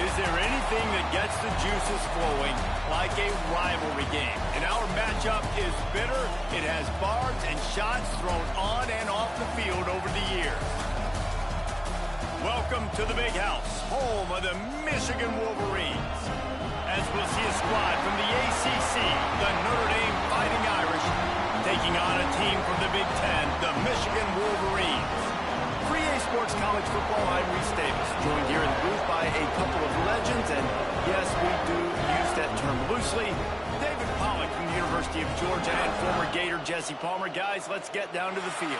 Is there anything that gets the juices flowing like a rivalry game? And our matchup is bitter. It has barbs and shots thrown on and off the field over the years. Welcome to the Big House, home of the Michigan Wolverines. As we'll see a squad from the ACC, the Notre Dame Fighting Irish, taking on a team from the Big Ten, the Michigan Wolverines. Free A Sports College Football, I'm Reese Davis, joined here in the booth by a couple of legends, and yes, we do use that term loosely. David Pollack from the University of Georgia and former Gator Jesse Palmer. Guys, let's get down to the field.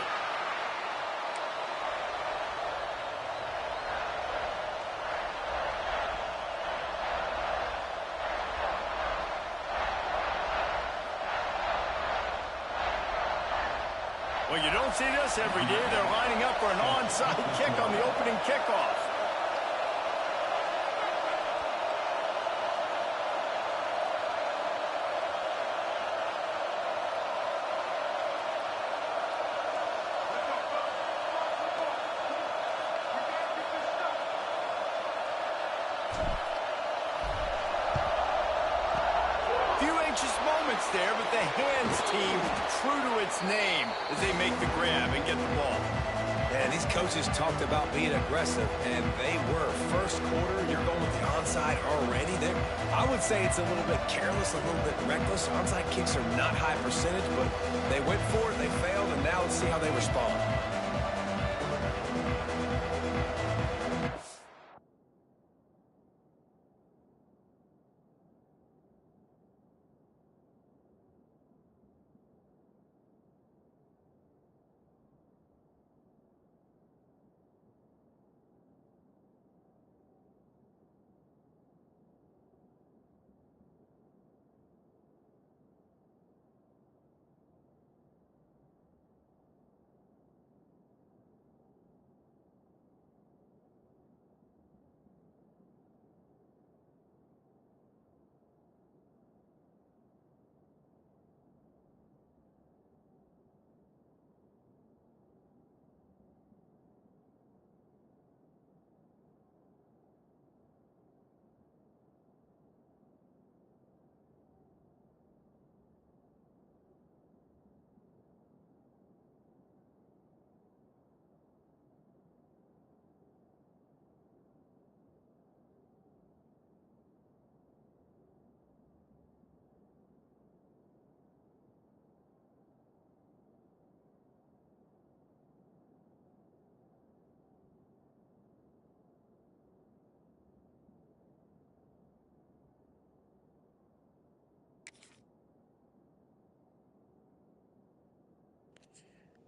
Well, you don't see this every day. They're lining up for an onside kick on the opening kickoff. There, but the hands team true to its name as they make the grab and get the ball. And these coaches talked about being aggressive, and they were. First quarter, you're going with the onside already. I would say it's a little bit careless, a little bit reckless. Onside kicks are not high percentage, but they went for it, they failed, and now let's see how they respond.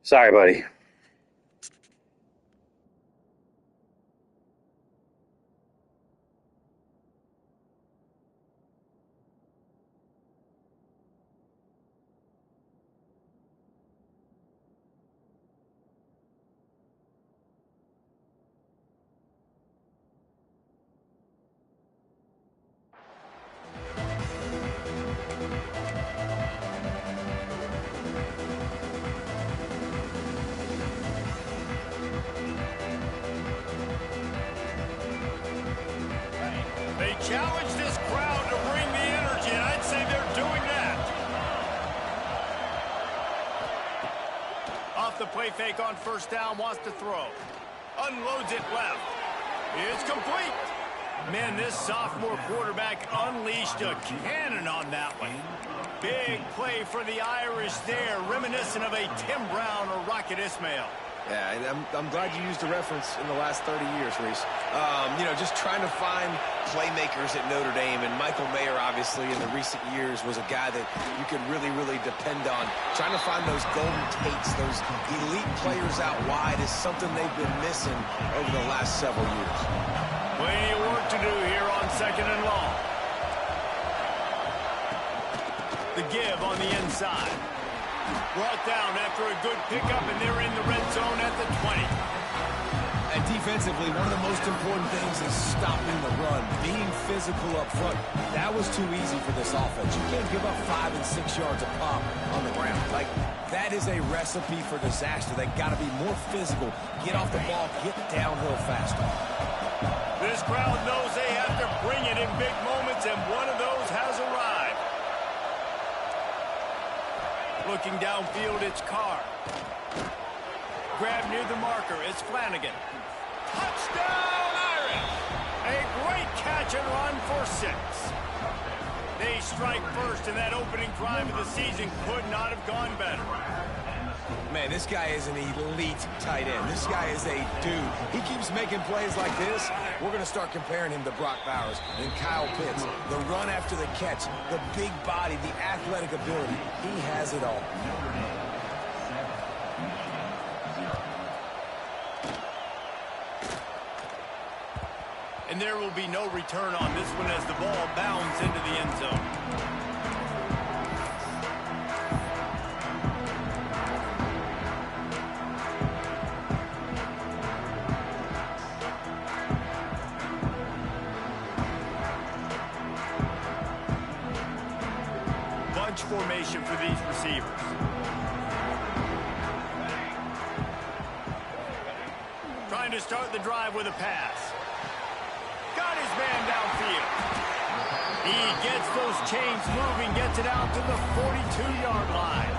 Sorry, buddy. They challenge this crowd to bring the energy, and I'd say they're doing that. Off the play fake on first down, wants to throw. Unloads it left. It's complete. Man, this sophomore quarterback unleashed a cannon on that one. Big play for the Irish there, reminiscent of a Tim Brown or Rocket Ismail. Yeah, and I'm glad you used the reference in the last 30 years, Reese. You know, just trying to find playmakers at Notre Dame, and Michael Mayer, obviously, in the recent years, was a guy that you could really, really depend on. Trying to find those golden takes, those elite players out wide is something they've been missing over the last several years. Plenty of work to do here on second and long. The give on the inside. Brought down after a good pickup, and they're in the red zone at the 20. And defensively, one of the most important things is stopping the run, being physical up front. That was too easy for this offense. You can't give up 5 and 6 yards a pop on the ground. Like, that is a recipe for disaster. They got to be more physical, get off the ball, get downhill faster. This crowd knows they have to bring it in big moments, and one of those has arrived. Looking downfield, it's Carr. Grab near the marker, it's Flanagan. Touchdown, Irish! A great catch and run for 6. They strike first, and that opening drive of the season could not have gone better. Man, this guy is an elite tight end. This guy is a dude. He keeps making plays like this. We're going to start comparing him to Brock Bowers and Kyle Pitts. The run after the catch, the big body, the athletic ability. He has it all. And there will be no return on this one as the ball bounds into the end zone. Bunch formation for these receivers. Trying to start the drive with a pass. Got his man downfield. He gets those chains moving, gets it out to the 42-yard line.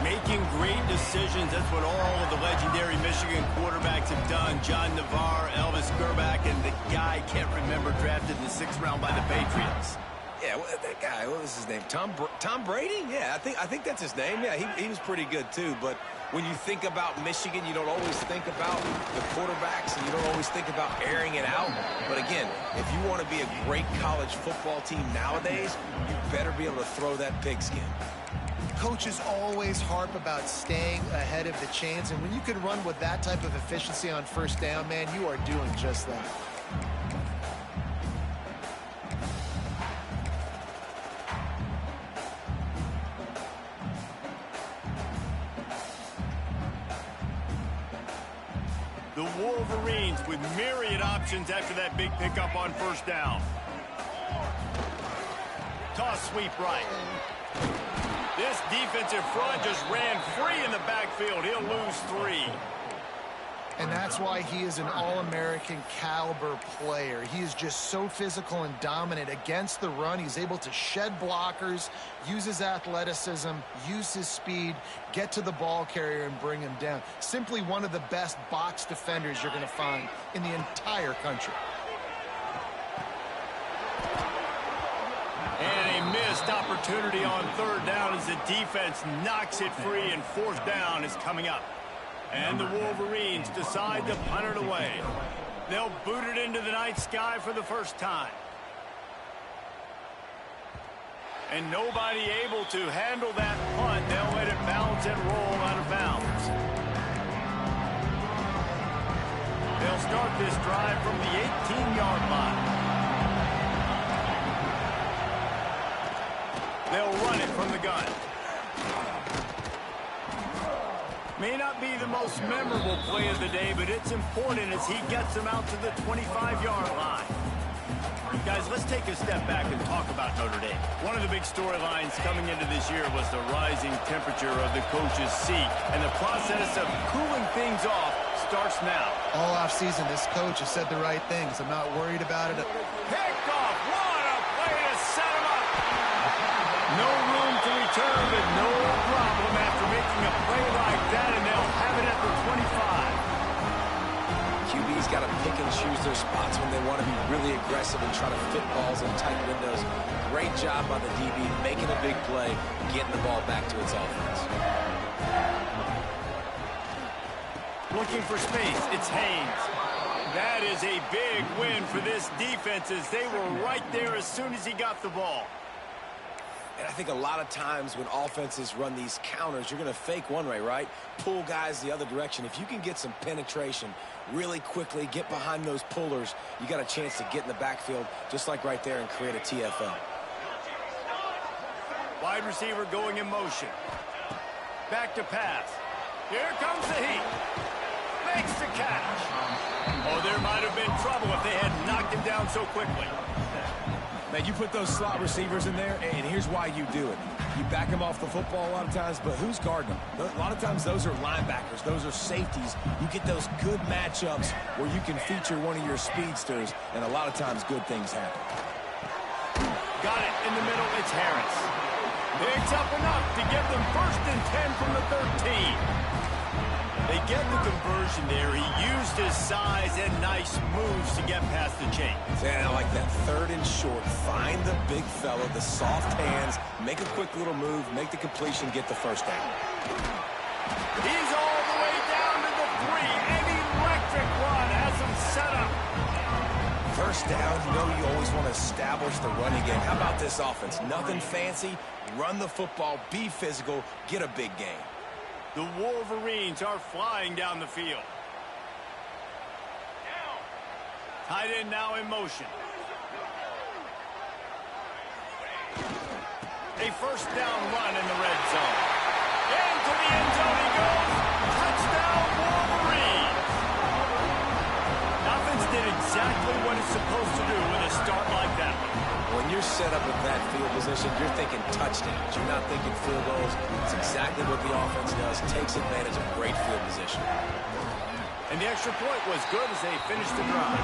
Making great decisions. That's what all of the legendary Michigan quarterbacks have done. John Navarre, Elvis Gerbach, and the guy, can't remember, drafted in the 6th round by the Patriots. Yeah, that guy, what was his name? Tom Brady? Yeah, I think that's his name. Yeah, he was pretty good too. But when you think about Michigan, you don't always think about the quarterbacks, and you don't always think about airing it out. But again, if you want to be a great college football team nowadays, you better be able to throw that pigskin. Coaches always harp about staying ahead of the chains, and when you can run with that type of efficiency on first down, man, you are doing just that. The Wolverines with myriad options after that big pickup on first down. Toss sweep right. This defensive front just ran free in the backfield. He'll lose 3. And that's why he is an All-American caliber player. He is just so physical and dominant against the run. He's able to shed blockers, use his athleticism, use his speed, get to the ball carrier and bring him down. Simply one of the best box defenders you're going to find in the entire country. And a missed opportunity on 3rd down as the defense knocks it free, and 4th down is coming up. And the Wolverines decide to punt it away. They'll boot it into the night sky for the first time. And nobody able to handle that punt. They'll let it bounce and roll out of bounds. They'll start this drive from the 18-yard line. They'll run it from the gun. May not be the most memorable play of the day, but it's important as he gets them out to the 25-yard line. Guys, let's take a step back and talk about Notre Dame. One of the big storylines coming into this year was the rising temperature of the coach's seat, and the process of cooling things off starts now. All offseason, this coach has said the right things. I'm not worried about it. Picked off. What a play to set him up. No room to return, but no problem after making a play like that, and they'll have it at the 25. QB's got to pick and choose their spots when they want to be really aggressive and try to fit balls in tight windows. Great job by the DB, making a big play, getting the ball back to its offense. Looking for space, it's Haynes. That is a big win for this defense as they were right there as soon as he got the ball. And I think a lot of times when offenses run these counters, you're going to fake one way, right? Pull guys the other direction. If you can get some penetration really quickly, get behind those pullers, you got a chance to get in the backfield, just like right there, and create a TFL. Wide receiver going in motion. Back to pass. Here comes the heat. Makes the catch. Oh, there might have been trouble if they had knocked him down so quickly. Man, you put those slot receivers in there, and here's why you do it. You back them off the football a lot of times, but who's guarding them? A lot of times those are linebackers. Those are safeties. You get those good matchups where you can feature one of your speedsters, and a lot of times good things happen. Got it in the middle. It's Harris. Picks up enough to give them 1st and 10 from the 13. They get the conversion there. He used his size and nice moves to get past the chain. And I like that 3rd and short. Find the big fella, the soft hands, make a quick little move, make the completion, get the 1st down. He's all the way down to the 3. An electric run has him set up. 1st down, you know you always want to establish the running game. How about this offense? Nothing fancy. Run the football, be physical, get a big gain. The Wolverines are flying down the field. Tight end now in motion. A 1st down run in the red zone. Into the end zone he goes. Touchdown Wolverines. Offense did exactly what it's supposed to do with a start like that. When you're set up at that field position, you're thinking touchdowns. You're not thinking field goals. It's exactly what the offense does. Takes advantage of great field position. And the extra point was good as they finished the drive.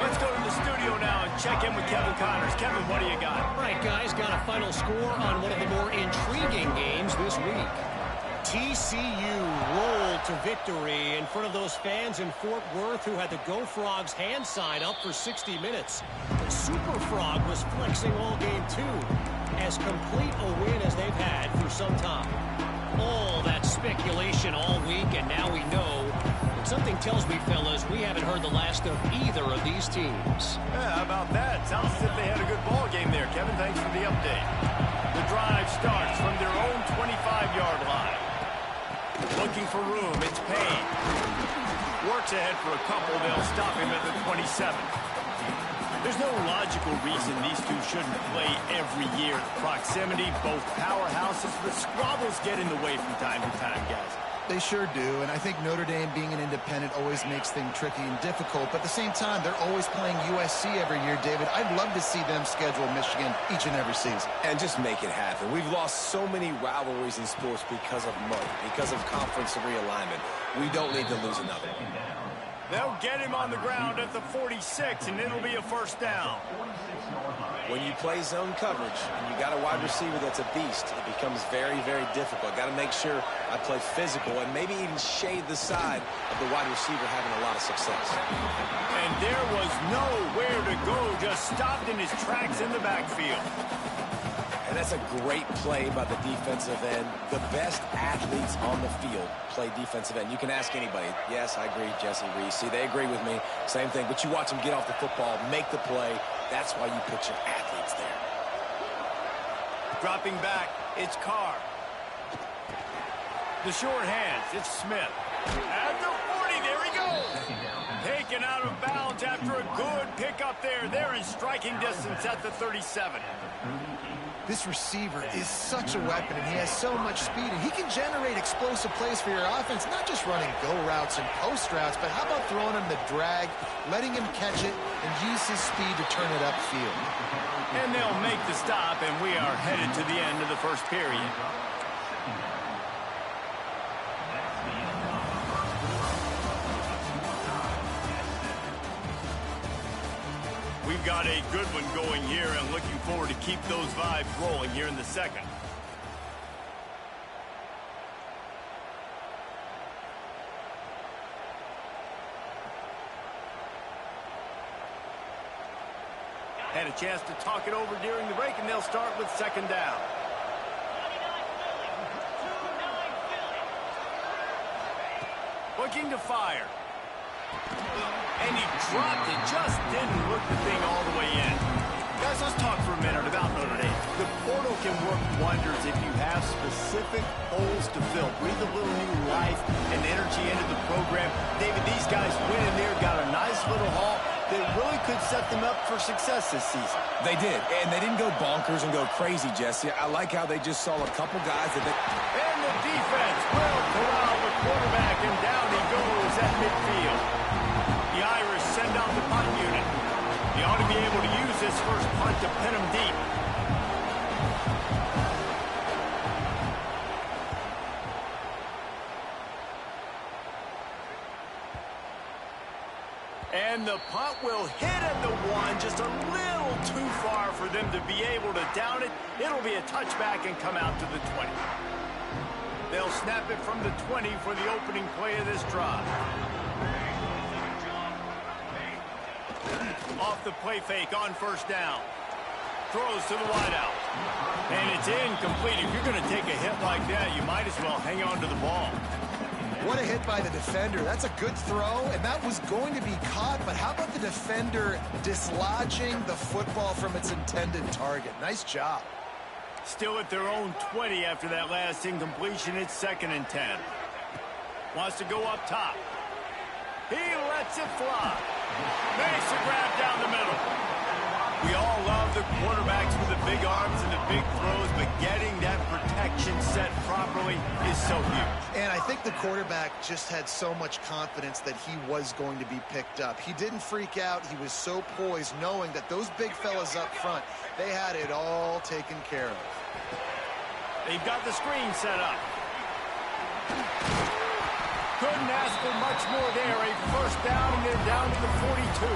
Let's go to the studio now and check in with Kevin Connors. Kevin, what do you got? All right, guys, got a final score on one of the more intriguing games this week. TCU rolled to victory in front of those fans in Fort Worth who had the Go Frogs hand sign up for 60 minutes. The Super Frog was flexing all game too, as complete a win as they've had for some time. All that speculation all week, and now we know. But something tells me, fellas, we haven't heard the last of either of these teams. Yeah, how about that? Sounds as if they had a good ball game there. Kevin, thanks for the update. The drive starts from their own 25-yard line. Looking for room, it's Payne. Works ahead for a couple, they'll stop him at the 27. There's no logical reason these two shouldn't play every year. Proximity, both powerhouses, but squabbles get in the way from time to time, guys. They sure do, and I think Notre Dame being an independent always makes things tricky and difficult, but at the same time, they're always playing USC every year, David. I'd love to see them schedule Michigan each and every season. And just make it happen. We've lost so many rivalries in sports because of money, because of conference realignment. We don't need to lose another one. They'll get him on the ground at the 46, and it'll be a 1st down. When you play zone coverage and you got a wide receiver that's a beast, it becomes very, very difficult. Got to make sure I play physical and maybe even shade the side of the wide receiver having a lot of success. And there was nowhere to go, just stopped in his tracks in the backfield. And that's a great play by the defensive end. The best athletes on the field play defensive end. You can ask anybody. Yes, I agree, Jesse Reese. See, they agree with me. Same thing. But you watch them get off the football, make the play. That's why you put your athletes there. Dropping back, it's Carr. The short hands, it's Smith. At the 40, there he goes. Taken out of bounds after a good pickup there. They're in striking distance at the 37. This receiver is such a weapon, and he has so much speed, and he can generate explosive plays for your offense, not just running go routes and post routes, but how about throwing him the drag, letting him catch it, and use his speed to turn it upfield. And they'll make the stop, and we are headed to the end of the 1st period. We've got a good one going here, and looking forward to keep those vibes rolling here in the 2nd. Had a chance to talk it over during the break, and they'll start with 2nd down. Looking to fire. And he dropped it, just didn't look the thing all the way in. Guys, let's talk for a minute about Notre Dame. The portal can work wonders if you have specific holes to fill. Breathe a little new life and energy into the program. David, these guys went in there, got a nice little haul that really could set them up for success this season. They did, and they didn't go bonkers and go crazy, Jesse. I like how they just saw a couple guys that they... And the defense will corral the quarterback, and down he goes at midfield. The Irish send out the punt unit. He ought to be able to use this first punt to pin him deep. And the punt will hit at the 1, just a little too far for them to be able to down it. It'll be a touchback and come out to the 20. They'll snap it from the 20 for the opening play of this drive. Off the play fake on first down. Throws to the wideout. And it's incomplete. If you're going to take a hit like that, you might as well hang on to the ball. What a hit by the defender. That's a good throw, and that was going to be caught, but how about the defender dislodging the football from its intended target? Nice job. Still at their own 20 after that last incompletion. It's 2nd and 10. Wants to go up top. He lets it fly. Makes a grab down the middle. We all love the quarterbacks with the big arms and the big throws, but getting that protection set properly is so huge. And I think the quarterback just had so much confidence that he was going to be picked up. He didn't freak out. He was so poised, knowing that those big fellas up front, they had it all taken care of. They've got the screen set up. Couldn't ask for much more there. A first down, and they're down to the 42.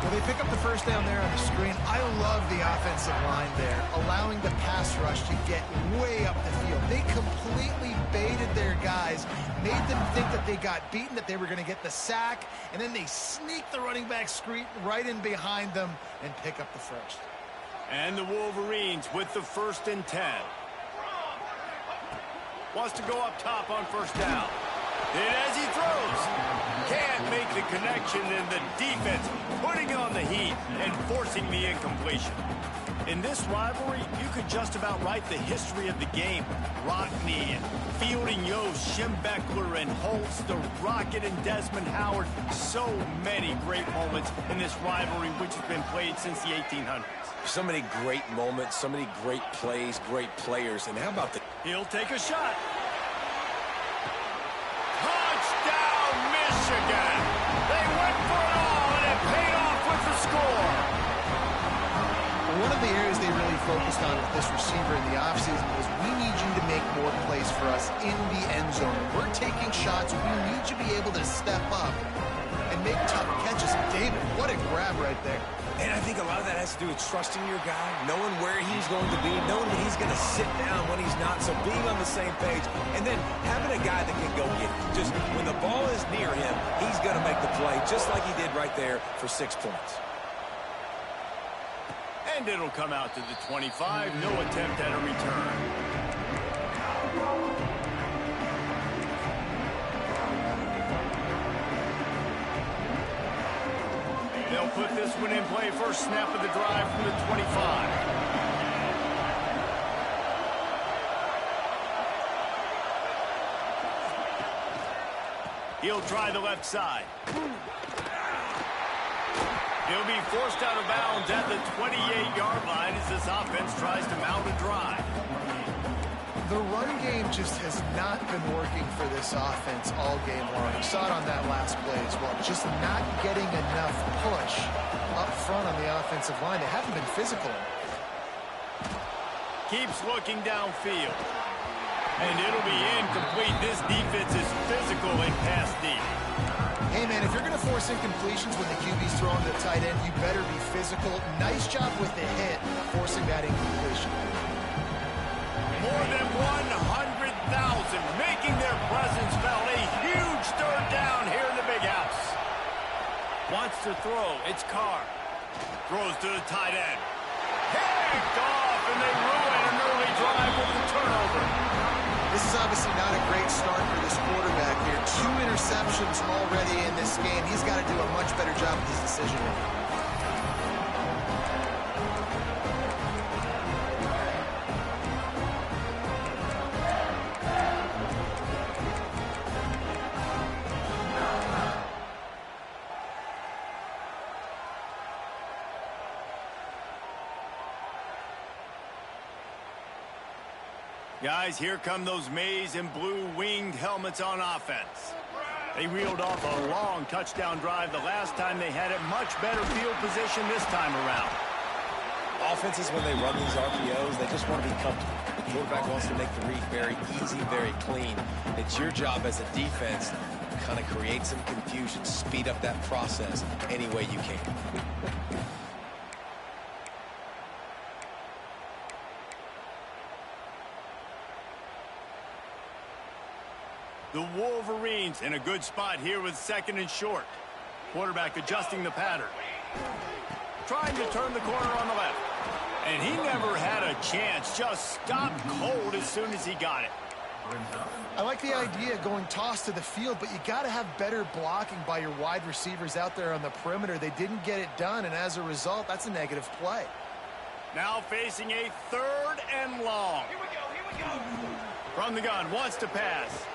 Well, they pick up the first down there on the screen. I love the offensive line there, allowing the pass rush to get way up the field. They completely baited their guys, made them think that they got beaten, that they were going to get the sack, and then they sneak the running back screen right in behind them and pick up the first. And the Wolverines with the 1st and 10. Wants to go up top on first down. And as he throws, can't make the connection, and the defense putting on the heat and forcing the incompletion. In this rivalry, you could just about write the history of the game. Rockney and Fielding Yost, Schembechler and Holtz, the Rocket and Desmond Howard. So many great moments in this rivalry, which has been played since the 1800s. So many great moments, so many great plays, great players. And how about the... He'll take a shot. Touchdown, Michigan! They went for it all, and it paid off with the score. One of the areas they really focused on with this receiver in the offseason was, we need you to make more plays for us in the end zone. We're taking shots. We need you to be able to step up and make tough catches. David, what a grab right there. And I think a lot of that has to do with trusting your guy, knowing where he's going to be, knowing that he's going to sit down when he's not, so being on the same page, and then having a guy that can go get it. Just when the ball is near him, he's going to make the play, just like he did right there for 6 points. And it'll come out to the 25. No attempt at a return. They'll put this one in play. First snap of the drive from the 25. He'll try the left side. He'll be forced out of bounds at the 28-yard line as this offense tries to mount a drive. The run game just has not been working for this offense all game long. You saw it on that last play as well. Just not getting enough push up front on the offensive line. They haven't been physical enough. Keeps looking downfield. And it'll be incomplete. This defense is physical and pass deep. Hey, man, if you're going to force incompletions when the QB's throwing the tight end, you better be physical. Nice job with the hit, forcing that incompletion. More than 100,000 making their presence felt. A huge third down here in the big house. Wants to throw. It's Carr. Throws to the tight end. Picked off, and they ruin an early drive with the turnover. This is obviously not a great start for this quarterback here. 2 interceptions already in this game. He's got to do a much better job with his decision-making. Guys, here come those maize and blue winged helmets on offense. They reeled off a long touchdown drive the last time they had it. Much better field position this time around. Offenses, when they run these RPOs, they just want to be comfortable. The quarterback wants to make the read very easy, very clean. It's your job as a defense to kind of create some confusion, speed up that process any way you can. The Wolverines in a good spot here with 2nd and short. Quarterback adjusting the pattern. Trying to turn the corner on the left. And he never had a chance. Just stopped cold as soon as he got it. I like the idea of going toss to the field, but you got to have better blocking by your wide receivers out there on the perimeter. They didn't get it done, and as a result, that's a negative play. Now facing a 3rd and long. Here we go. From the gun, wants to pass.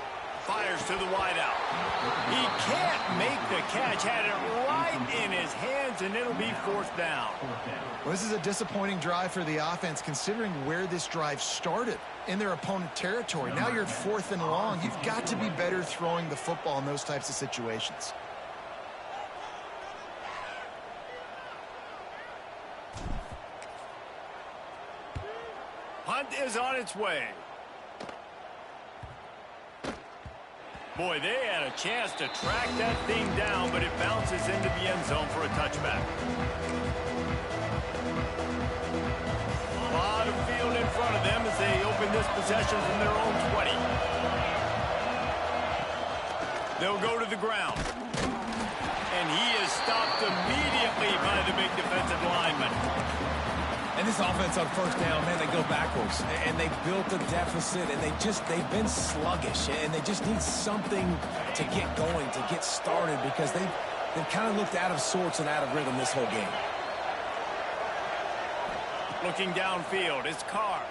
Fires to the wideout. He can't make the catch. Had it right in his hands, and it'll be 4th down. Well, this is a disappointing drive for the offense, considering where this drive started, in their opponent territory. Now you're at 4th and long. You've got to be better throwing the football in those types of situations. Punt is on its way. Boy, they had a chance to track that thing down, but it bounces into the end zone for a touchback. A lot of field in front of them as they open this possession from their own 20. They'll go to the ground. And he is stopped immediately by the big defensive lineman. And this offense on 1st down, man, they go backwards. And they built a deficit, and they've been sluggish. And they just need something to get going, to get started, because they've kind of looked out of sorts and out of rhythm this whole game. Looking downfield, it's Carr.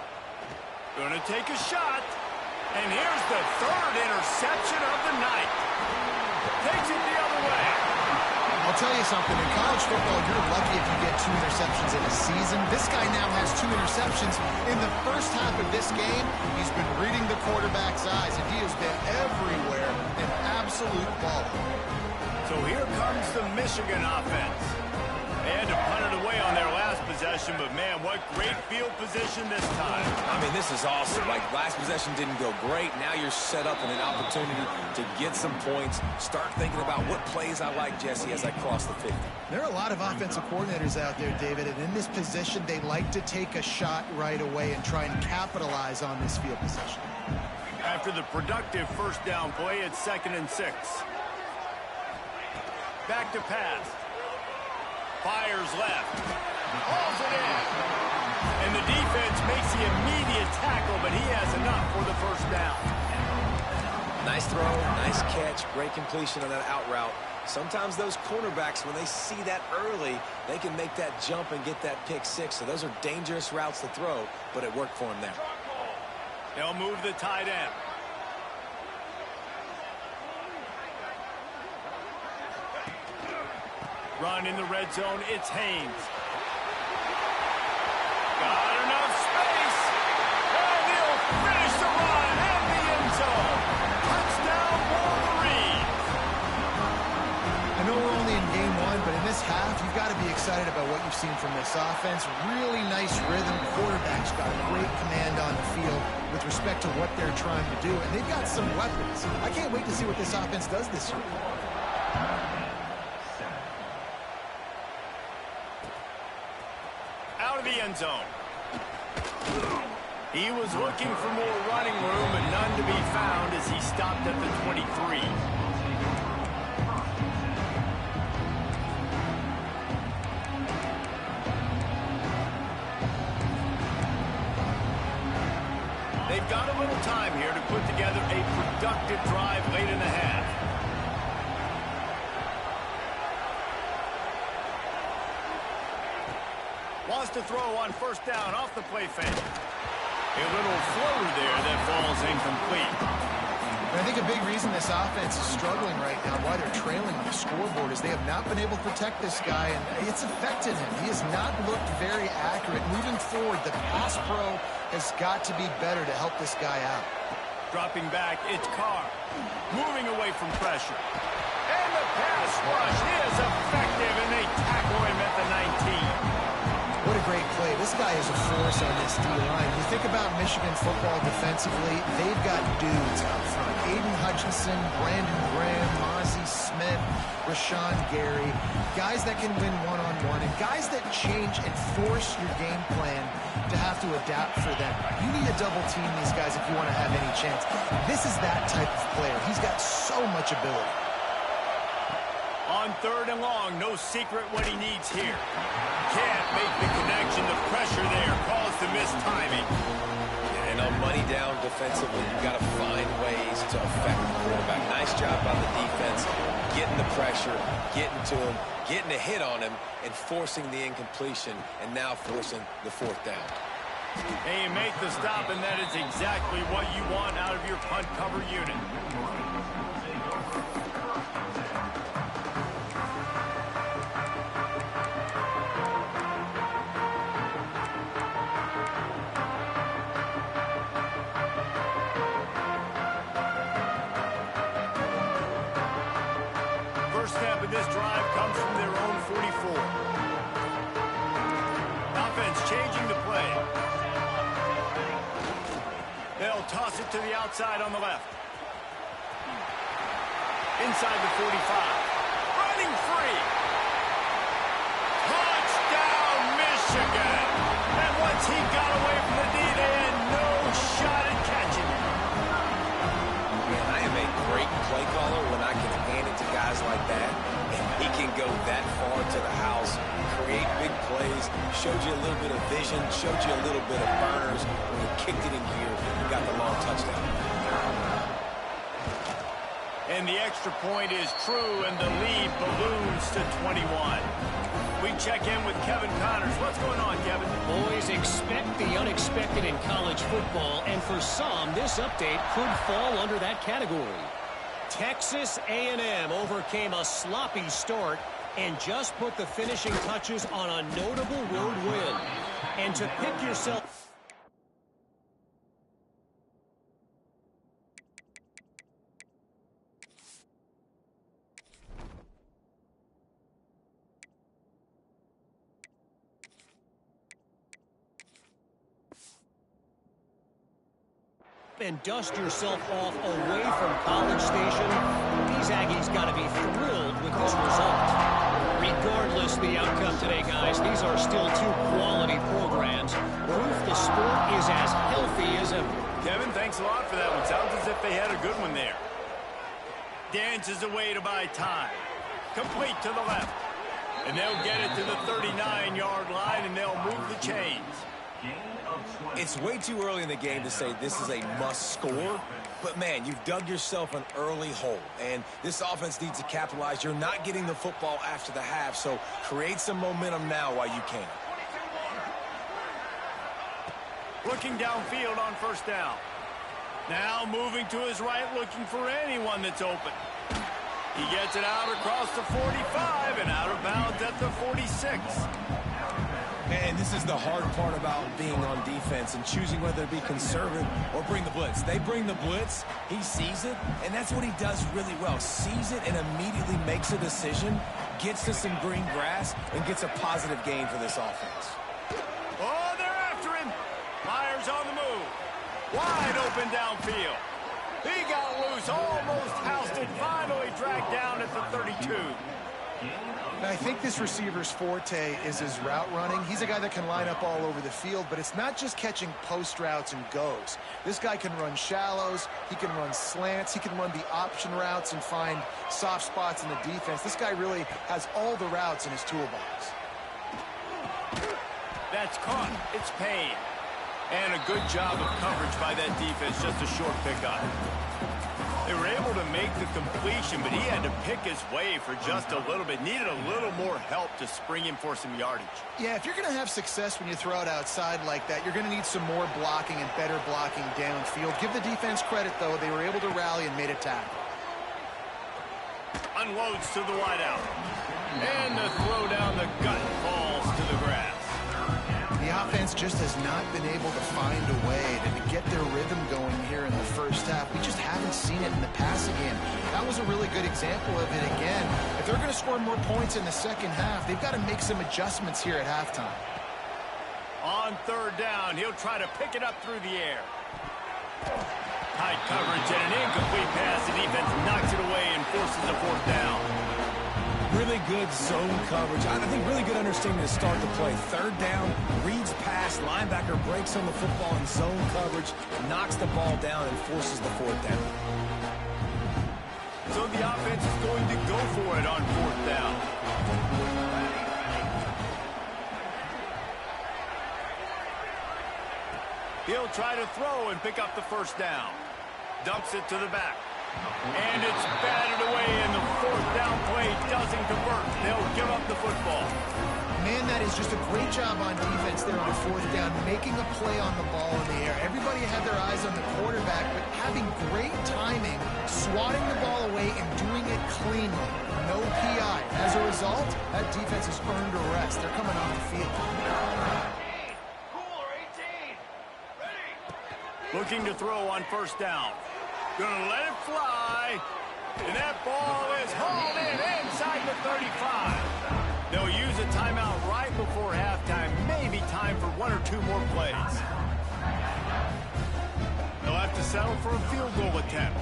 Going to take a shot. And here's the 3rd interception of the night. Takes it the other way. I'll tell you something, in college football, you're lucky if you get 2 interceptions in a season. This guy now has 2 interceptions. In the first half of this game, he's been reading the quarterback's eyes, and he has been everywhere, an absolute baller. So here comes the Michigan offense. They had to punt it away on their last possession, but man, what great field position this time. I mean, this is awesome. Like, last possession didn't go great. Now you're set up in an opportunity to get some points. Start thinking about what plays I like, Jesse, as I cross the 50. There are a lot of offensive coordinators out there, David, and in this position, they like to take a shot right away and try and capitalize on this field position. After the productive 1st down play, it's 2nd and 6. Back to pass. Fires left. Hauls it in. And the defense makes the immediate tackle, but he has enough for the 1st down. Nice throw, nice catch, great completion on that out route. Sometimes those cornerbacks, when they see that early, they can make that jump and get that pick 6. So those are dangerous routes to throw, but it worked for him there. They'll move the tight end. Run in the red zone, it's Haynes. Got enough space. And he'll finish the run in the end zone. Touchdown, Wolverines. I know we're only in game 1, but in this half, you've got to be excited about what you've seen from this offense. Really nice rhythm. Quarterback's got great command on the field with respect to what they're trying to do. And they've got some weapons. I can't wait to see what this offense does this year. Out of the end zone. He was looking for more running room, but none to be found as he stopped at the 23. They've got a little time here to put together a productive drive late in the half. Wants to throw on 1st down off the play fake. A little floater there that falls incomplete. And I think a big reason this offense is struggling right now, why they're trailing on the scoreboard, is they have not been able to protect this guy, and it's affected him. He has not looked very accurate. Moving forward, the pass pro has got to be better to help this guy out. Dropping back, it's Carr. Moving away from pressure. And the pass rush is effective, and they tackle him at the 19. What a great play. This guy is a force on this D-line. You think about Michigan football defensively, they've got dudes up front. Aiden Hutchinson, Brandon Graham, Mozzie Smith, Rashawn Gary. Guys that can win one-on-one and guys that change and force your game plan to have to adapt for them. You need to double team these guys if you want to have any chance. This is that type of player. He's got so much ability. On 3rd and long, no secret what he needs here. Can't make the connection. The pressure there caused the missed timing. And on money down defensively, you've got to find ways to affect the quarterback. Nice job by the defense, getting the pressure, getting to him, getting a hit on him, and forcing the incompletion, and now forcing the 4th down. And you make the stop, and that is exactly what you want out of your punt cover unit. Snap of this drive comes from their own 44. Offense changing the play. They'll toss it to the outside on the left. Inside the 45. Running free. Touchdown, Michigan. And once he got away from the D, they had no shot at catching him. Man, I am a great play caller when I can hand it to guys like that, and he can go that far to the house, create big plays, showed you a little bit of vision, showed you a little bit of burners. When he kicked it in gear, he got the long touchdown. And the extra point is true, and the lead balloons to 21. We check in with Kevin Connors. What's going on, Kevin? Boys, expect the unexpected in college football, and for some, this update could fall under that category. Texas A&M overcame a sloppy start and just put the finishing touches on a notable road win. And to pick yourself... and dust yourself off away from College Station, these Aggies got to be thrilled with this result. Regardless the outcome today, guys, these are still 2 quality programs. Proof the sport is as healthy as ever. Kevin, thanks a lot for that one. Sounds as if they had a good one there. Dances away to buy time. Complete to the left. And they'll get it to the 39-yard line, and they'll move the chains. It's way too early in the game to say this is a must score, but man, you've dug yourself an early hole, and this offense needs to capitalize. You're not getting the football after the half, so create some momentum now while you can. Looking downfield on 1st down. Now moving to his right, looking for anyone that's open. He gets it out across the 45 and out of bounds at the 46. And this is the hard part about being on defense and choosing whether to be conservative or bring the blitz. They bring the blitz, he sees it, and that's what he does really well. Sees it and immediately makes a decision, gets to some green grass, and gets a positive gain for this offense. Oh, they're after him. Myers on the move. Wide open downfield. He got loose, almost housed it, finally dragged down at the 32. I think this receiver's forte is his route running. He's a guy that can line up all over the field, but it's not just catching post routes and goes. This guy can run shallows, he can run slants, he can run the option routes and find soft spots in the defense. This guy really has all the routes in his toolbox. That's caught. It's Payne. And a good job of coverage by that defense, just a short pickup. They were able to make the completion, but he had to pick his way for just a little bit. Needed a little more help to spring him for some yardage. Yeah, if you're going to have success when you throw it outside like that, you're going to need some more blocking and better blocking downfield. Give the defense credit, though. They were able to rally and made a tackle. Unloads to the wideout. And the throw down the gut falls to the grass. The offense just has not been able to find a way to get their rhythm going here in the first half. We just haven't seen it in the passing game. That was a really good example of it again. If they're going to score more points in the second half, they've got to make some adjustments here at halftime. On third down, he'll try to pick it up through the air. Tight coverage and an incomplete pass. The defense knocks it away and forces a fourth down. Really good zone coverage. I think really good understanding to start the play. Third down, reads pass, linebacker breaks on the football in zone coverage, knocks the ball down and forces the fourth down. So the offense is going to go for it on fourth down. He'll try to throw and pick up the first down. Dumps it to the back. And it's batted away, and the fourth down play doesn't convert. They'll give up the football. Man, that is just a great job on defense there on fourth down, making a play on the ball in the air. Everybody had their eyes on the quarterback, but having great timing, swatting the ball away, and doing it cleanly. No PI. As a result, that defense has earned a rest. They're coming off the field. Looking to throw on first down. Gonna let it fly. And that ball is hauled in inside the 35. They'll use a timeout right before halftime. Maybe time for one or two more plays. They'll have to settle for a field goal attempt.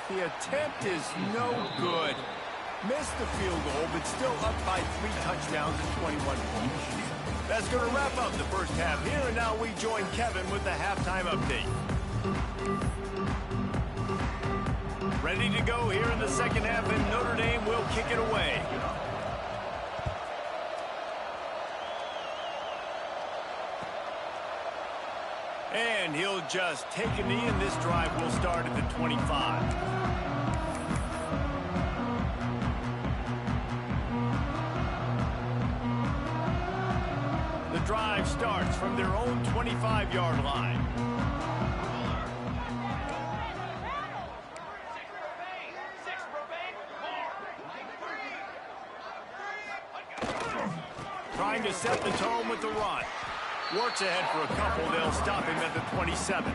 The attempt is no good. Missed the field goal, but still up by 3 touchdowns and 21 points. That's going to wrap up the first half here, and now we join Kevin with the halftime update. Ready to go here in the second half, and Notre Dame will kick it away. And he'll just take a knee, and this drive will start at the 25. The drive starts from their own 25-yard line. Trying to set the tone with the run. Works ahead for a couple. They'll stop him at the 27.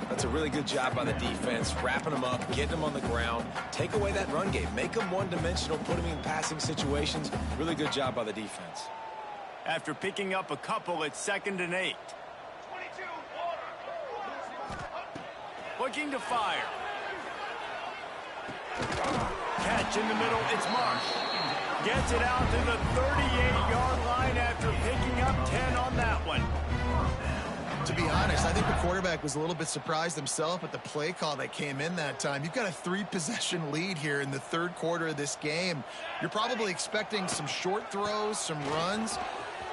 That's a really good job by the defense, wrapping them up, getting them on the ground, take away that run game, make them one-dimensional, put them in passing situations. Really good job by the defense. After picking up a couple, it's 2nd and 8. Looking to fire. Catch in the middle, it's Marsh. Gets it out to the 38-yard line after picking up 10 on that one. To be honest, I think the quarterback was a little bit surprised himself at the play call that came in that time. You've got a 3-possession lead here in the third quarter of this game. You're probably expecting some short throws, some runs.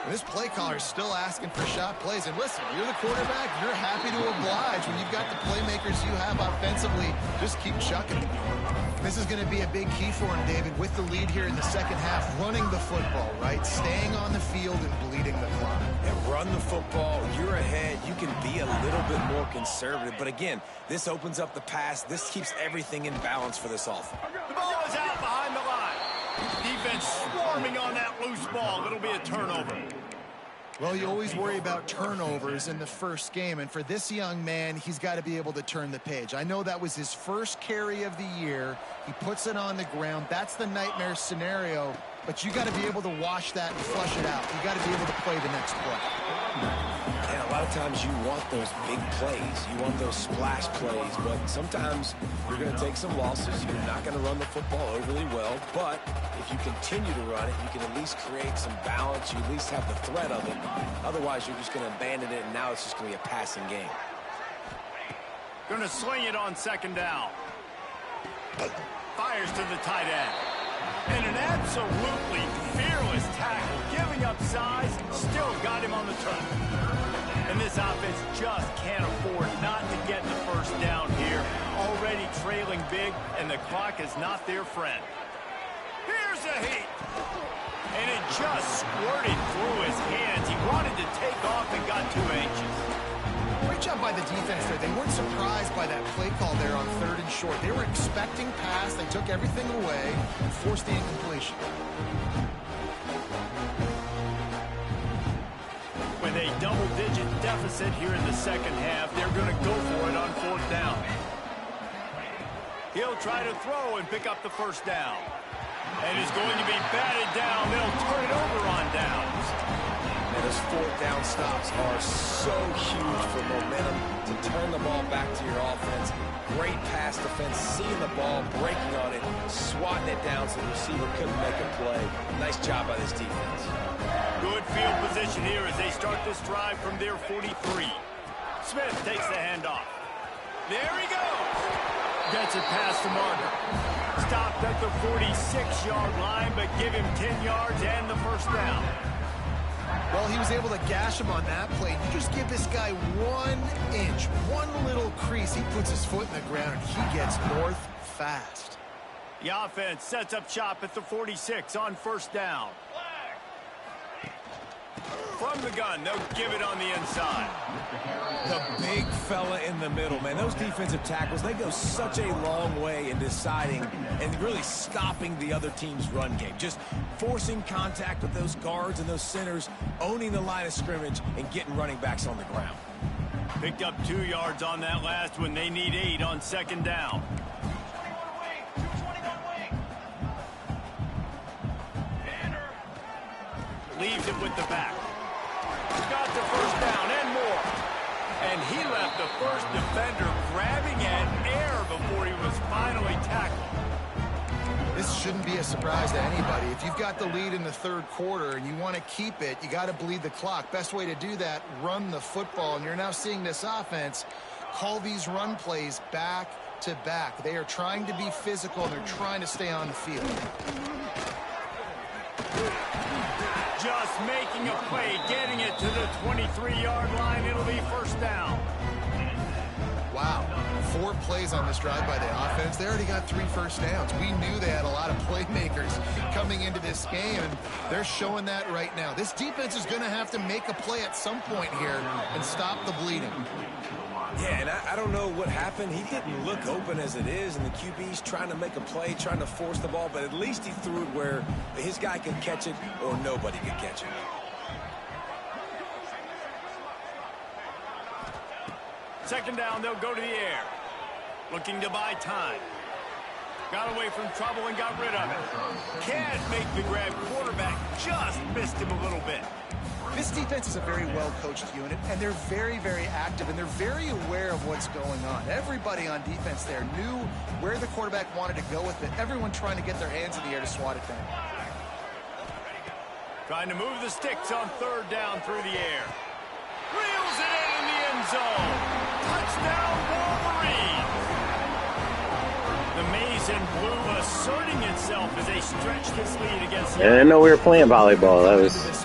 And this play caller is still asking for shot plays. And listen, you're the quarterback. You're happy to oblige when you've got the playmakers you have offensively. Just keep chucking them. This is going to be a big key for him, David, with the lead here in the second half, running the football, right? Staying on the field and bleeding the clock. And run the football. You're ahead. You can be a little bit more conservative. But again, this opens up the pass. This keeps everything in balance for this offense. The ball is out behind the line. Defense swarming on that loose ball. It'll be a turnover. Well, you always worry about turnovers in the first game, and for this young man, he's got to be able to turn the page. I know that was his first carry of the year. He puts it on the ground. That's the nightmare scenario, but you got to be able to wash that and flush it out. You got to be able to play the next play. And a lot of times you want those big plays. You want those splash plays, but sometimes you're going to take some losses. You're not going to run the football overly well, but if you continue to run it, you can at least create some balance. You at least have the threat of it. Otherwise, you're just going to abandon it, and now it's just going to be a passing game. Going to swing it on 2nd down. Fires to the tight end. And an absolutely fearless tackle, giving up size, still got him on the turn. And this offense just can't afford not to get the first down here. Already trailing big, and the clock is not their friend. Here's a heat. And it just squirted through his hands. He wanted to take off and got too anxious. Great job by the defense there. They weren't surprised by that play call there on 3rd and short. They were expecting pass. They took everything away and forced the incompletion. With a double-digit deficit here in the second half, they're going to go for it on 4th down. He'll try to throw and pick up the first down. And he's going to be batted down. They'll turn it over on downs. And those 4th down stops are so huge for momentum to turn the ball back to your offense. Great pass defense, seeing the ball, breaking on it, swatting it down so the receiver couldn't make a play. Nice job by this defense. Good field position here as they start this drive from their 43. Smith takes the handoff. There he goes. Gets it past the marker. Stopped at the 46-yard line, but give him 10 yards and the first down. Well, he was able to gash him on that play. You just give this guy 1 inch, one little crease. He puts his foot in the ground, and he gets north fast. The offense sets up shop at the 46 on 1st down. From the gun, they'll give it on the inside. The big fella in the middle, man. Those defensive tackles, they go such a long way in deciding and really stopping the other team's run game. Just forcing contact with those guards and those centers, owning the line of scrimmage, and getting running backs on the ground. Picked up 2 yards on that last one. They need 8 on 2nd down. Leaves it with the back. Got the first down and more. And he left the first defender grabbing at air before he was finally tackled. This shouldn't be a surprise to anybody. If you've got the lead in the 3rd quarter and you want to keep it, you got to bleed the clock. Best way to do that, run the football. And you're now seeing this offense call these run plays back to back. They are trying to be physical, and they're trying to stay on the field. Just making a play, getting it to the 23-yard line. It'll be first down. Wow. 4 plays on this drive by the offense. They already got 3 first downs. We knew they had a lot of playmakers coming into this game, and they're showing that right now. This defense is going to have to make a play at some point here and stop the bleeding. Yeah, and I don't know what happened. He didn't look open as it is, and the QB's trying to make a play, trying to force the ball, but at least he threw it where his guy could catch it or nobody could catch it. Second down, they'll go to the air. Looking to buy time. Got away from trouble and got rid of it. Can't make the grab. Quarterback just missed him a little bit. This defense is a very well-coached unit, and they're very, very active, and they're very aware of what's going on. Everybody on defense there knew where the quarterback wanted to go with it. Everyone trying to get their hands in the air to swat it down. Trying to move the sticks on 3rd down through the air. Reels it in the end zone. Touchdown, Wolverines. The maize and blue asserting itself as they stretch this lead against. Yeah, I didn't know we were playing volleyball. That was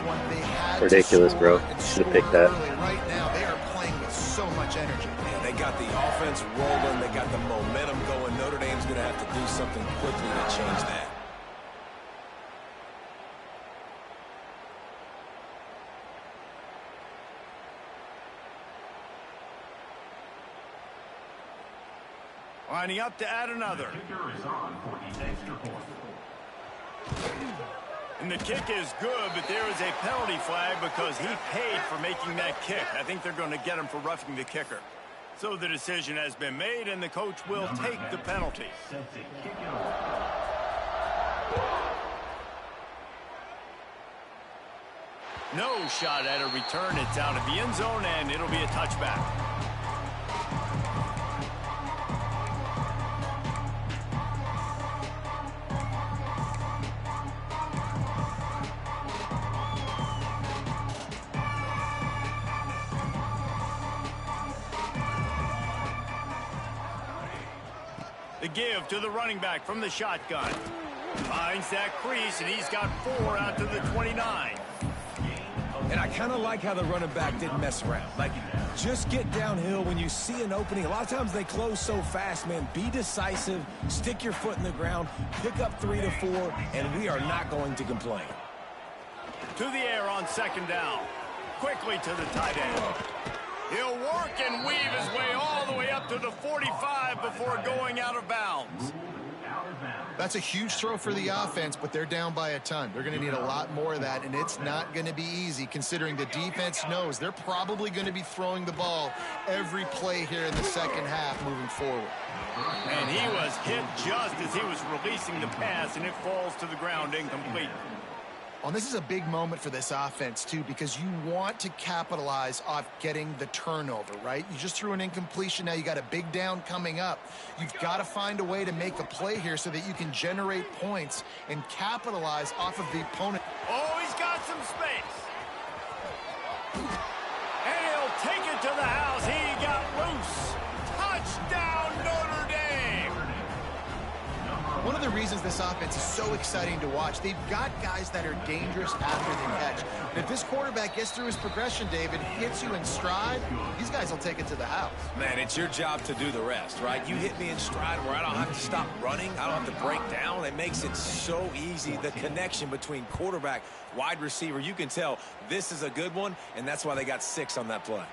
ridiculous, bro. Should have picked that. Right now, they are playing with so much energy. Man, they got the offense rolling. They got the momentum going. Notre Dame's going to have to do something quickly to change that. Lining up to add another. And the kick is good, but there is a penalty flag because he paid for making that kick. I think they're going to get him for roughing the kicker. So the decision has been made, and the coach will take the penalty. No shot at a return. It's out of the end zone, and it'll be a touchback. The give to the running back from the shotgun. Finds that crease, and he's got 4 out to the 29. And I kind of like how the running back didn't mess around. Like, just get downhill when you see an opening. A lot of times they close so fast, man. Be decisive, stick your foot in the ground, pick up 3 to 4, and we are not going to complain. To the air on second down. Quickly to the tight end. He'll work and weave his way all the way up to the 45 before going out of bounds. That's a huge throw for the offense, but they're down by a ton. They're going to need a lot more of that, and it's not going to be easy considering the defense knows they're probably going to be throwing the ball every play here in the second half moving forward. And he was hit just as he was releasing the pass, and it falls to the ground incomplete. Well, this is a big moment for this offense, too, because you want to capitalize off getting the turnover, right? You just threw an incompletion. Now you got a big down coming up. You've got to find a way to make a play here so that you can generate points and capitalize off of the opponent. Oh, he's got some space. And he'll take it to the house. He got loose. Touchdown, Notre Dame. One of the reasons this offense is so exciting to watch, they've got guys that are dangerous after the catch. And if this quarterback gets through his progression, David, hits you in stride, these guys will take it to the house. Man, it's your job to do the rest, right? You hit me in stride where I don't have to stop running. I don't have to break down. It makes it so easy. The connection between quarterback, wide receiver, you can tell this is a good one, and that's why they got 6 on that play.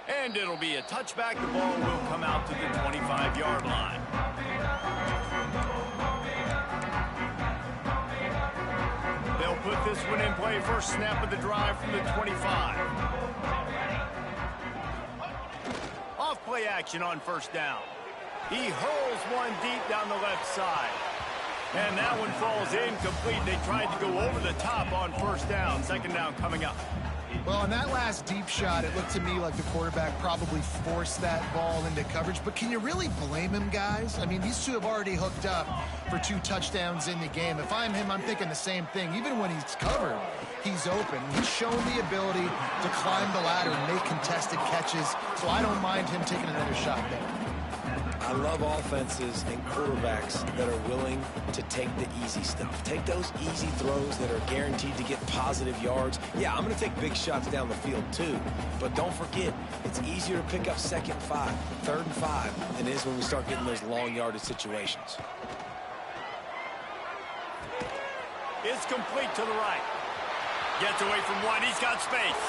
And it'll be a touchback. The ball will come out to the 25-yard line. They'll put this one in play. First snap of the drive from the 25. Off play action on first down. He hurls one deep down the left side. And that one falls incomplete. They tried to go over the top on first down. Second down coming up. Well, on that last deep shot, it looked to me like the quarterback probably forced that ball into coverage. But can you really blame him, guys? I mean, these two have already hooked up for 2 touchdowns in the game. If I'm him, I'm thinking the same thing. Even when he's covered, he's open. He's shown the ability to climb the ladder and make contested catches. So I don't mind him taking another shot there. I love offenses and quarterbacks that are willing to take the easy stuff. Take those easy throws that are guaranteed to get positive yards. Yeah, I'm going to take big shots down the field too. But don't forget, it's easier to pick up 2nd and 5, 3rd and 5 than it is when we start getting those long yardage situations. It's complete to the right. Gets away from one. He's got space.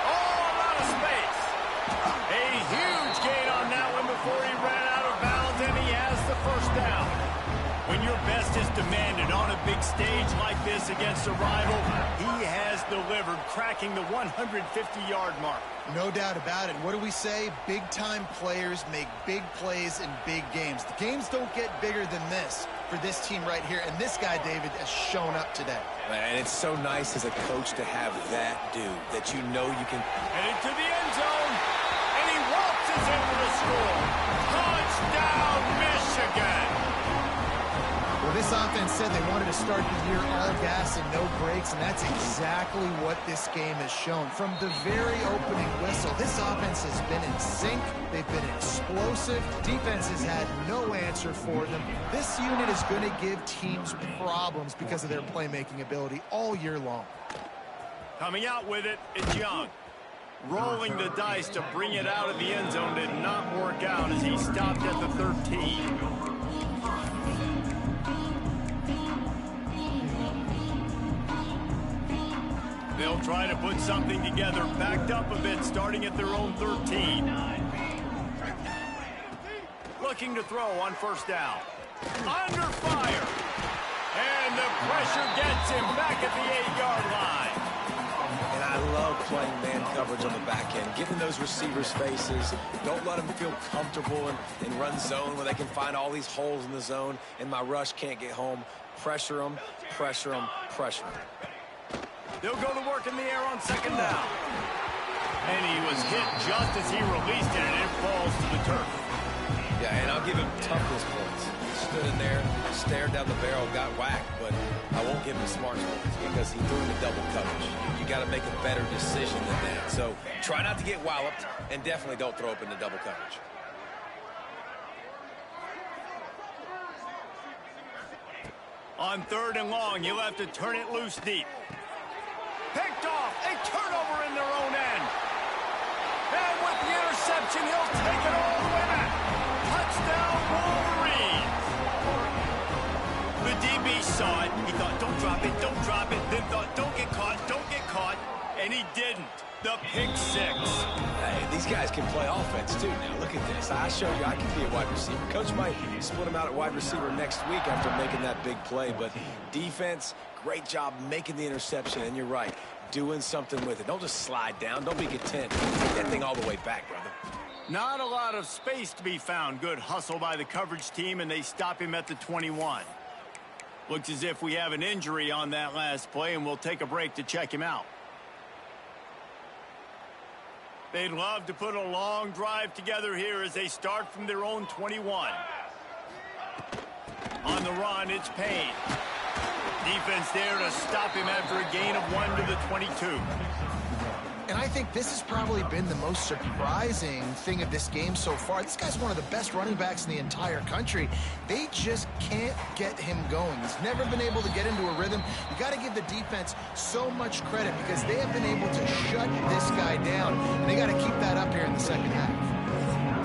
Oh, a lot of space. A huge gain on that one before he ran out of bounds, and he has the first down. When your best is demanded on a big stage like this against a rival, he has delivered, cracking the 150-yard mark. No doubt about it. What do we say? Big-time players make big plays in big games. The games don't get bigger than this for this team right here, and this guy, David, has shown up today. And it's so nice as a coach to have that dude that you know you can. Headed to the end zone, and he waltzes into the score. Touchdown, Michigan! Well, this offense said they wanted to start the year all gas and no brakes, and that's exactly what this game has shown. From the very opening whistle, this offense has been in sync. They've been explosive. Defense has had no answer for them. This unit is going to give teams problems because of their playmaking ability all year long. Coming out with it, it's Young. Rolling the dice to bring it out of the end zone did not work out as he stopped at the 13. They'll try to put something together, backed up a bit, starting at their own 13. Looking to throw on first down. Under fire. And the pressure gets him back at the 8-yard line. And I love playing man coverage on the back end, giving those receivers spaces. Don't let them feel comfortable and run zone where they can find all these holes in the zone and my rush can't get home. Pressure them, pressure them, pressure them. They'll go to work in the air on second down. And he was hit just as he released it, and it falls to the turf. Yeah, and I'll give him toughness points. He stood in there, stared down the barrel, got whacked, but I won't give him smart points because he threw in the double coverage. You got to make a better decision than that. So try not to get walloped, and definitely don't throw up in the double coverage. On 3rd and long, you'll have to turn it loose deep. Picked off A turnover in their own end. And with the interception, he'll take it all the way back. Touchdown, Wolverines. The DB saw it. He thought, don't drop it, don't drop it. Then thought, don't get caught, don't get caught. And he didn't. The pick six. Hey, these guys can play offense, too. Now, look at this. I showed you I can be a wide receiver. Coach might split him out at wide receiver next week after making that big play. But defense, great job making the interception. And you're right, doing something with it. Don't just slide down. Don't be content. Take that thing all the way back, brother. Not a lot of space to be found. Good hustle by the coverage team, and they stop him at the 21. Looks as if we have an injury on that last play, and we'll take a break to check him out. They'd love to put a long drive together here as they start from their own 21. On the run, it's Payne. Defense there to stop him after a gain of 1 to the 22. And I think this has probably been the most surprising thing of this game so far. This guy's one of the best running backs in the entire country. They just can't get him going. He's never been able to get into a rhythm. You got to give the defense so much credit because they have been able to shut this guy down. And they got to keep that up here in the second half.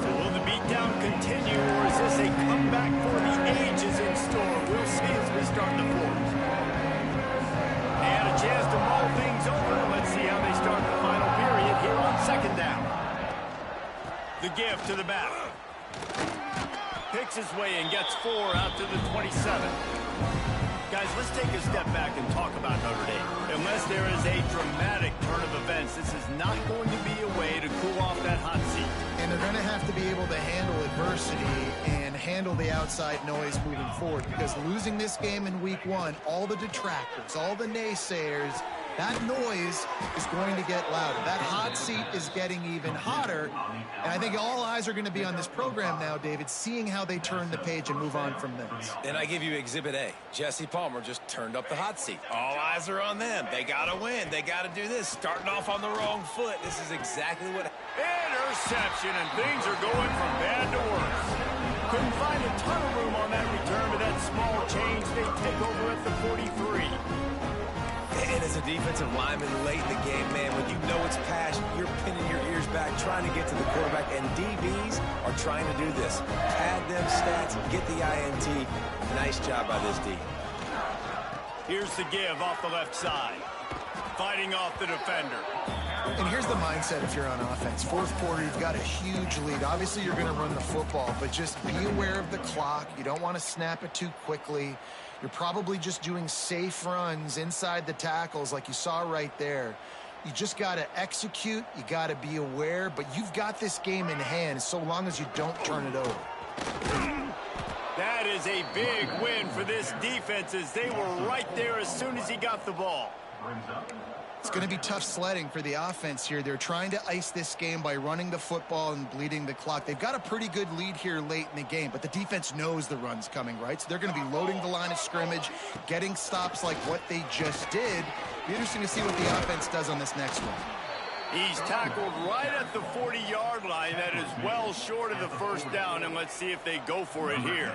So will the beatdown continue, or is this a comeback for the ages in store? We'll see as we start the fourth. They had a chance to mull things over. Let's see how they start the final period here on second down. The give to the back. Picks his way and gets 4 out to the 27. Guys, let's take a step back and talk about Notre Dame. Unless there is a dramatic turn of events, this is not going to be a way to cool off that hot seat. And they're going to have to be able to handle adversity and handle the outside noise moving forward because losing this game in week 1, all the detractors, all the naysayers, that noise is going to get louder. That hot seat is getting even hotter. And I think all eyes are going to be on this program now, David, seeing how they turn the page and move on from this. And I give you Exhibit A. Jesse Palmer just turned up the hot seat. All eyes are on them. They got to win. They got to do this. Starting off on the wrong foot. This is exactly what... Interception, and things are going from bad to worse. Couldn't find a ton of room on that return, but that small change, they take over at the 43. And as a defensive lineman late in the game, man, when you know it's past, you're pinning your ears back, trying to get to the quarterback, and DBs are trying to do this. Pad them stats, get the INT. Nice job by this D. Here's the give off the left side. Fighting off the defender. And here's the mindset if you're on offense. Fourth quarter, you've got a huge lead. Obviously, you're going to run the football, but just be aware of the clock. You don't want to snap it too quickly. You're probably just doing safe runs inside the tackles like you saw right there. You just got to execute. You got to be aware, but you've got this game in hand so long as you don't turn it over. That is a big win for this defense as they were right there as soon as he got the ball. It's going to be tough sledding for the offense here. They're trying to ice this game by running the football and bleeding the clock. They've got a pretty good lead here late in the game, but the defense knows the run's coming, right? So they're going to be loading the line of scrimmage, getting stops like what they just did. Be interesting to see what the offense does on this next one. He's tackled right at the 40-yard line. That is well short of the first down, and let's see if they go for it here.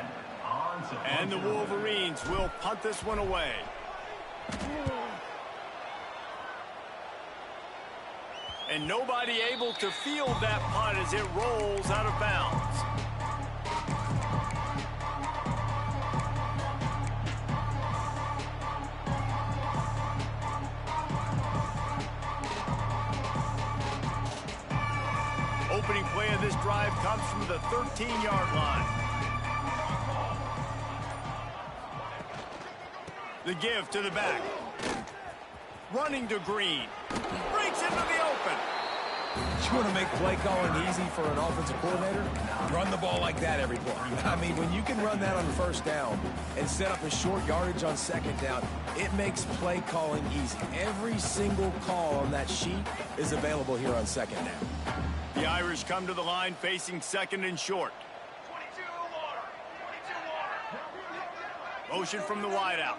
And the Wolverines will punt this one away. And nobody able to field that punt as it rolls out of bounds. Opening play of this drive comes from the 13-yard line. The give to the back. Running to Green. Breaks into the open. You want to make play calling easy for an offensive coordinator? Run the ball like that every play. I mean, when you can run that on first down and set up a short yardage on second down, it makes play calling easy. Every single call on that sheet is available here on second down. The Irish come to the line facing second and short. Motion from the wideout.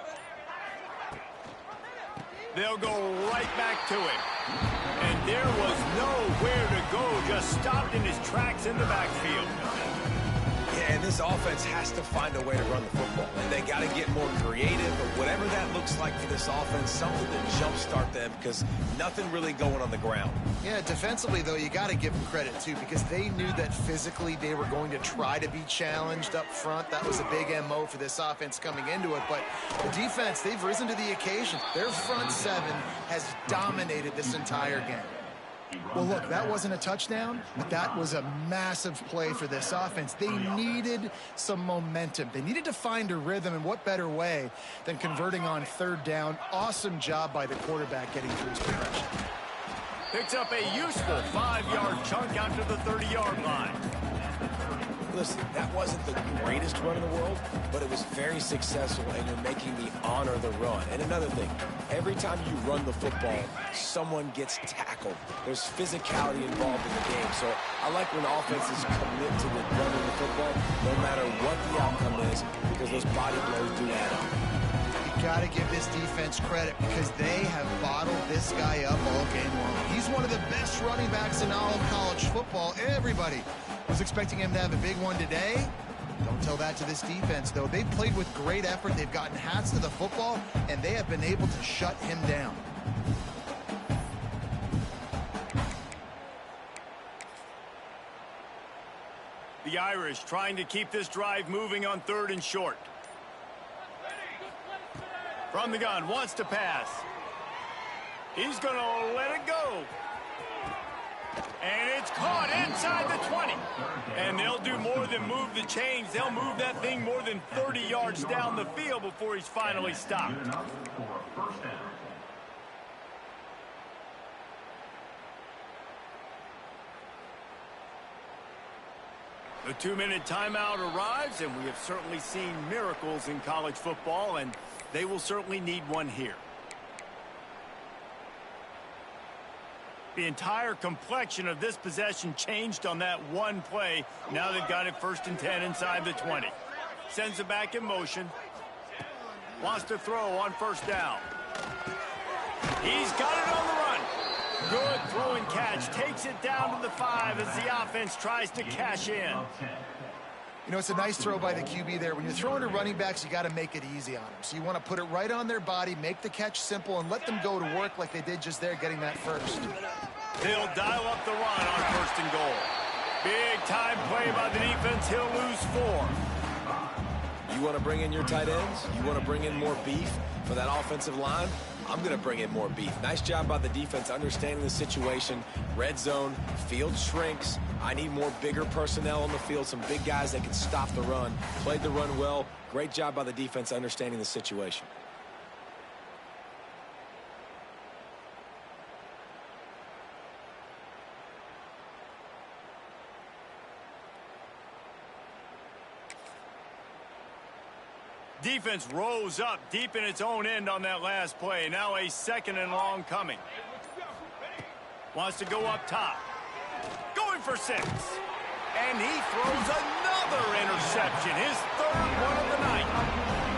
They'll go right back to him. And there was nowhere to go, just stopped in his tracks in the backfield. Yeah, and this offense has to find a way to run the football. And they got to get more creative, but whatever that looks looks like for this offense, something to jumpstart them because nothing really going on the ground. Yeah, defensively, though, you got to give them credit, too, because they knew that physically they were going to try to be challenged up front. That was a big MO for this offense coming into it. But the defense, they've risen to the occasion. Their front seven has dominated this entire game. Well, look, that wasn't a touchdown, but that was a massive play for this offense. They needed some momentum. They needed to find a rhythm, and what better way than converting on third down. Awesome job by the quarterback getting through his progression. Picks up a useful 5-yard chunk out to the 30-yard line. Listen, that wasn't the greatest run in the world, but it was very successful, and you're making me honor the run. And another thing, every time you run the football, someone gets tackled. There's physicality involved in the game. So I like when offenses commit to the running the football, no matter what the outcome is, because those body blows do add up. You got to give this defense credit because they have bottled this guy up all game long. He's one of the best running backs in all of college football. Everybody was expecting him to have a big one today. Don't tell that to this defense, though. They've played with great effort. They've gotten hats to the football, and they have been able to shut him down. The Irish trying to keep this drive moving on 3rd and short. From the gun, wants to pass. He's going to let it go. And it's caught inside the 20. And they'll do more than move the chains. They'll move that thing more than 30 yards down the field before he's finally stopped. The 2-minute timeout arrives, and we have certainly seen miracles in college football, and they will certainly need one here. The entire complexion of this possession changed on that one play. Now they've got it 1st and 10 inside the 20. Sends it back in motion. Wants to throw on 1st down. He's got it on the run. Good throw and catch. Takes it down to the 5 as the offense tries to cash in. You know, it's a nice throw by the QB there. When you're throwing to running backs, you got to make it easy on them. So you want to put it right on their body, make the catch simple, and let them go to work like they did just there, getting that first. They'll dial up the run on 1st and goal. Big time play by the defense. He'll lose 4. You want to bring in your tight ends? You want to bring in more beef for that offensive line? I'm going to bring in more beef. Nice job by the defense understanding the situation. Red zone, field shrinks. I need more bigger personnel on the field, some big guys that can stop the run. Played the run well. Great job by the defense understanding the situation. Defense rose up deep in its own end on that last play. Now a 2nd and long coming. Wants to go up top. Going for 6. And he throws another interception. His 3rd one of the night.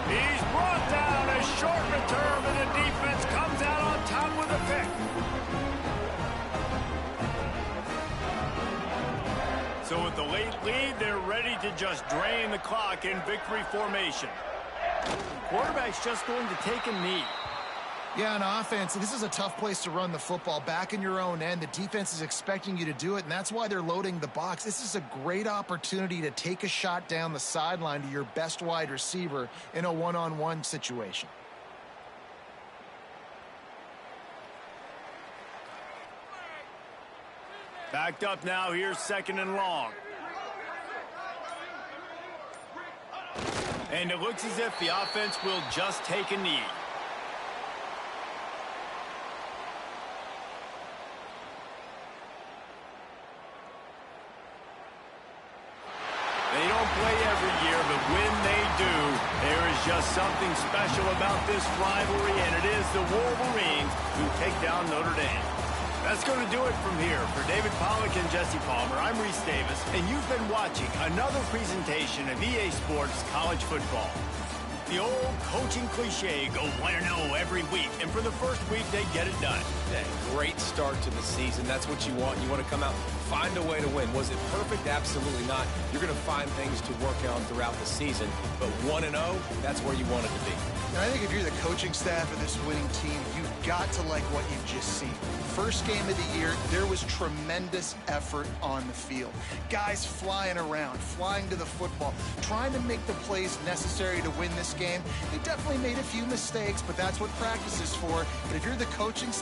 He's brought down a short return, and the defense comes out on top with a pick. So with the late lead, they're ready to just drain the clock in victory formation. Quarterback's just going to take a knee. Yeah, on offense, this is a tough place to run the football. Back in your own end, the defense is expecting you to do it, and that's why they're loading the box. This is a great opportunity to take a shot down the sideline to your best wide receiver in a one-on-one situation. Backed up now, here's 2nd and long. And it looks as if the offense will just take a knee. They don't play every year, but when they do, there is just something special about this rivalry, and it is the Wolverines who take down Notre Dame. That's going to do it from here. For David Pollack and Jesse Palmer, I'm Reese Davis, and you've been watching another presentation of EA Sports College Football. The old coaching cliche, go 1-0 every week, and for the first week, they get it done. Yeah, great start to the season. That's what you want. You want to come out, find a way to win. Was it perfect? Absolutely not. You're going to find things to work on throughout the season, but 1-0, that's where you want it to be. And I think if you're the coaching staff of this winning team, you've got to like what you've just seen. First game of the year, there was tremendous effort on the field. Guys flying around, flying to the football, trying to make the plays necessary to win this game. They definitely made a few mistakes, but that's what practice is for. But if you're the coaching